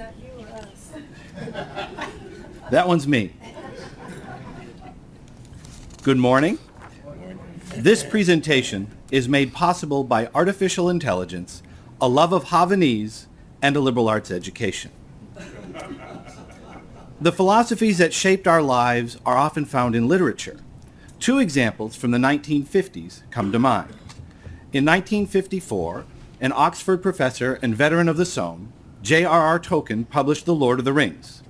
that you or us? That one's me. Good morning. This presentation is made possible by artificial intelligence, a love of Havanese, and a liberal arts education. The philosophies that shaped our lives are often found in literature. Two examples from the 1950s come to mind. In 1954, an Oxford professor and veteran of the Somme, J.R.R. Tolkien, published The Lord of the Rings,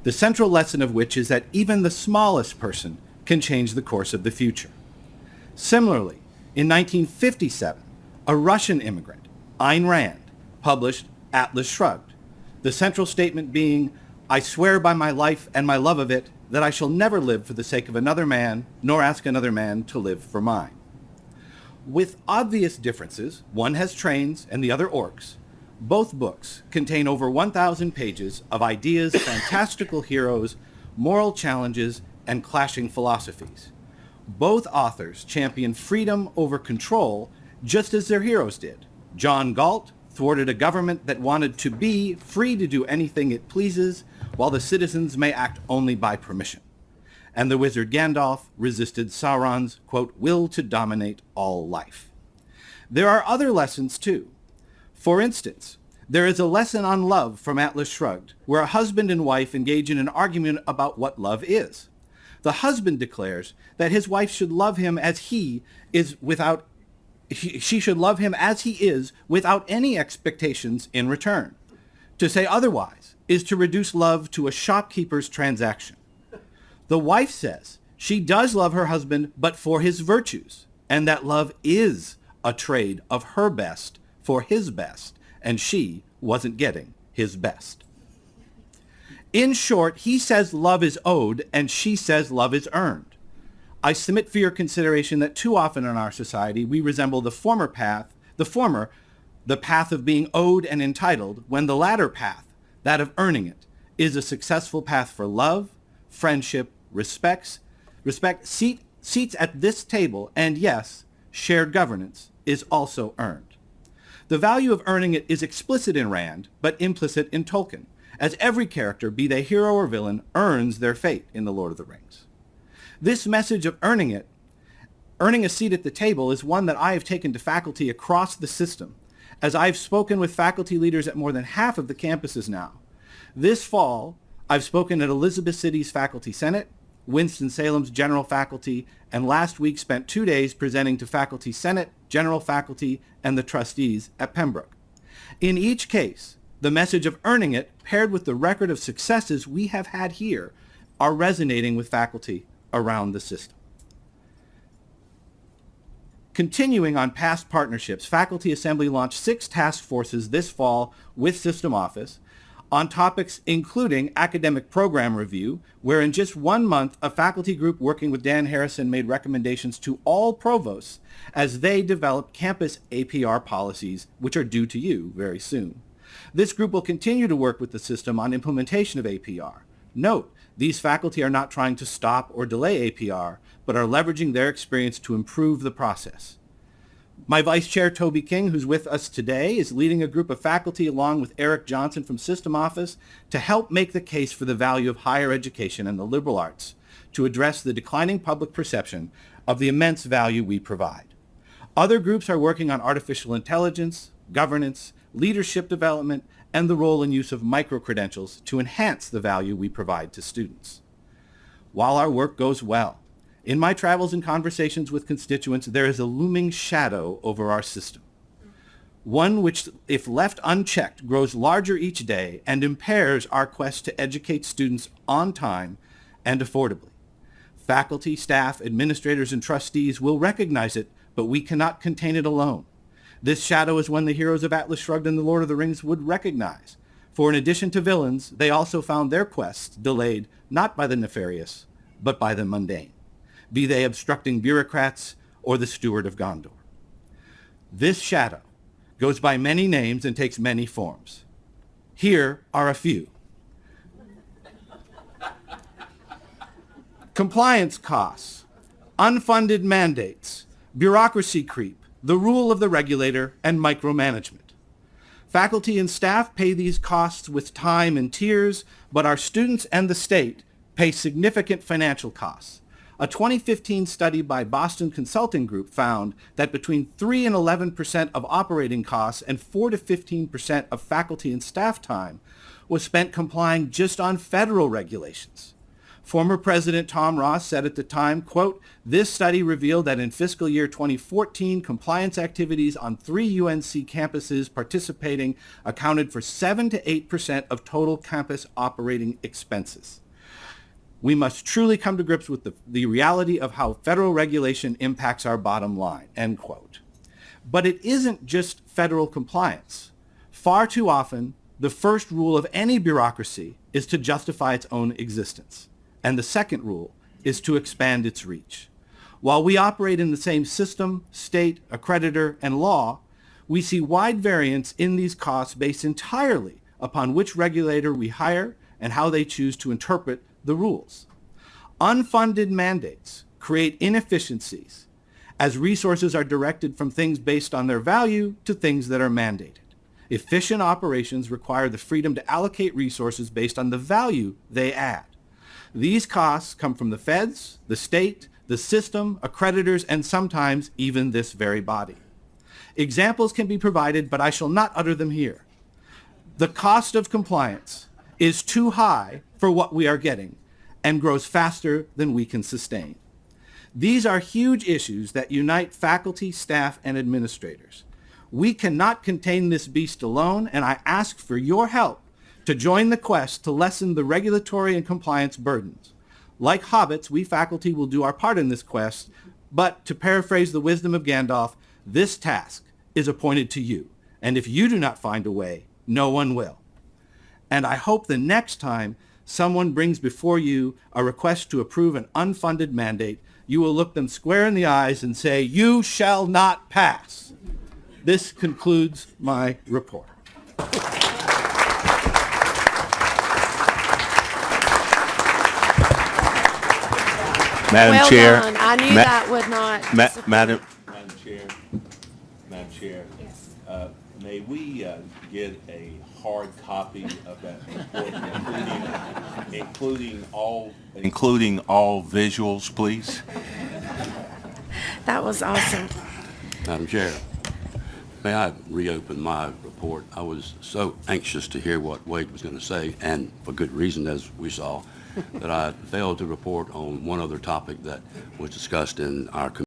the central lesson of which is that even the smallest person can change the course of the future. Similarly, in 1957, a Russian immigrant, Ayn Rand, published Atlas Shrugged, the central statement being, "I swear by my life and my love of it that I shall never live for the sake of another man, nor ask another man to live for mine." With obvious differences, one has trains and the other orcs, both books contain over 1,000 pages of ideas, fantastical heroes, moral challenges, and clashing philosophies. Both authors champion freedom over control, just as their heroes did. John Galt thwarted a government that wanted to be free to do anything it pleases, while the citizens may act only by permission. And the wizard Gandalf resisted Sauron's, quote, will to dominate all life. There are other lessons too. For instance, there is a lesson on love from Atlas Shrugged, where a husband and wife engage in an argument about what love is. The husband declares that his wife should love him as she should love him as he is without any expectations in return. To say otherwise is to reduce love to a shopkeeper's transaction. The wife says she does love her husband, but for his virtues, and that love is a trade of her best for his best, and she wasn't getting his best. In short, he says love is owed, and she says love is earned. I submit for your consideration that too often in our society we resemble the path of being owed and entitled, when the latter path, that of earning it, is a successful path for love, friendship, respect, seats at this table, and yes, shared governance is also earned. The value of earning it is explicit in Rand, but implicit in Tolkien, as every character, be they hero or villain, earns their fate in The Lord of the Rings. This message of earning a seat at the table, is one that I have taken to faculty across the system, as I've spoken with faculty leaders at more than half of the campuses now. This fall, I've spoken at Elizabeth City's Faculty Senate, Winston-Salem's General Faculty, and last week spent 2 days presenting to Faculty Senate, General Faculty, and the trustees at Pembroke. In each case, the message of earning it, paired with the record of successes we have had here, are resonating with faculty around the system. Continuing on past partnerships, Faculty Assembly launched 6 task forces this fall with System Office on topics including academic program review, where in just 1 month, a faculty group working with Dan Harrison made recommendations to all provosts as they develop campus APR policies, which are due to you very soon. This group will continue to work with the system on implementation of APR. Note, these faculty are not trying to stop or delay APR, but are leveraging their experience to improve the process. My Vice Chair, Toby King, who's with us today, is leading a group of faculty along with Eric Johnson from System Office to help make the case for the value of higher education and the liberal arts to address the declining public perception of the immense value we provide. Other groups are working on artificial intelligence, governance, leadership development, and the role and use of micro-credentials to enhance the value we provide to students. While our work goes well, in my travels and conversations with constituents, there is a looming shadow over our system. One which, if left unchecked, grows larger each day and impairs our quest to educate students on time and affordably. Faculty, staff, administrators, and trustees will recognize it, but we cannot contain it alone. This shadow is one the heroes of Atlas Shrugged and The Lord of the Rings would recognize, for in addition to villains, they also found their quests delayed not by the nefarious, but by the mundane, be they obstructing bureaucrats or the steward of Gondor. This shadow goes by many names and takes many forms. Here are a few. Compliance costs, unfunded mandates, bureaucracy creep, the rule of the regulator, and micromanagement. Faculty and staff pay these costs with time and tears, but our students and the state pay significant financial costs. A 2015 study by Boston Consulting Group found that between 3 and 11% of operating costs and 4 to 15% of faculty and staff time was spent complying just on federal regulations. Former President Tom Ross said at the time, quote, "This study revealed that in fiscal year 2014, compliance activities on 3 UNC campuses participating accounted for 7 to 8% of total campus operating expenses." We must truly come to grips with the reality of how federal regulation impacts our bottom line, end quote. But it isn't just federal compliance. Far too often, the first rule of any bureaucracy is to justify its own existence. And the second rule is to expand its reach. While we operate in the same system, state, accreditor, and law, we see wide variance in these costs based entirely upon which regulator we hire and how they choose to interpret the rules. Unfunded mandates create inefficiencies as resources are directed from things based on their value to things that are mandated. Efficient operations require the freedom to allocate resources based on the value they add. These costs come from the feds, the state, the system, accreditors, and sometimes even this very body. Examples can be provided, but I shall not utter them here. The cost of compliance is too high for what we are getting and grows faster than we can sustain. These are huge issues that unite faculty, staff, and administrators. We cannot contain this beast alone, and I ask for your help to join the quest to lessen the regulatory and compliance burdens. Like hobbits, we faculty will do our part in this quest, but to paraphrase the wisdom of Gandalf, this task is appointed to you, and if you do not find a way, no one will. And I hope the next time someone brings before you a request to approve an unfunded mandate, you will look them square in the eyes and say, "You shall not pass." This concludes my report. Madam Well Chair. done. I knew that would not. Madam Chair, may we get a hard copy of that report, including all visuals, please? That was awesome. Madam Chair, may I reopen my report? I was so anxious to hear what Wade was going to say, and for good reason, as we saw, that I failed to report on one other topic that was discussed in our committee.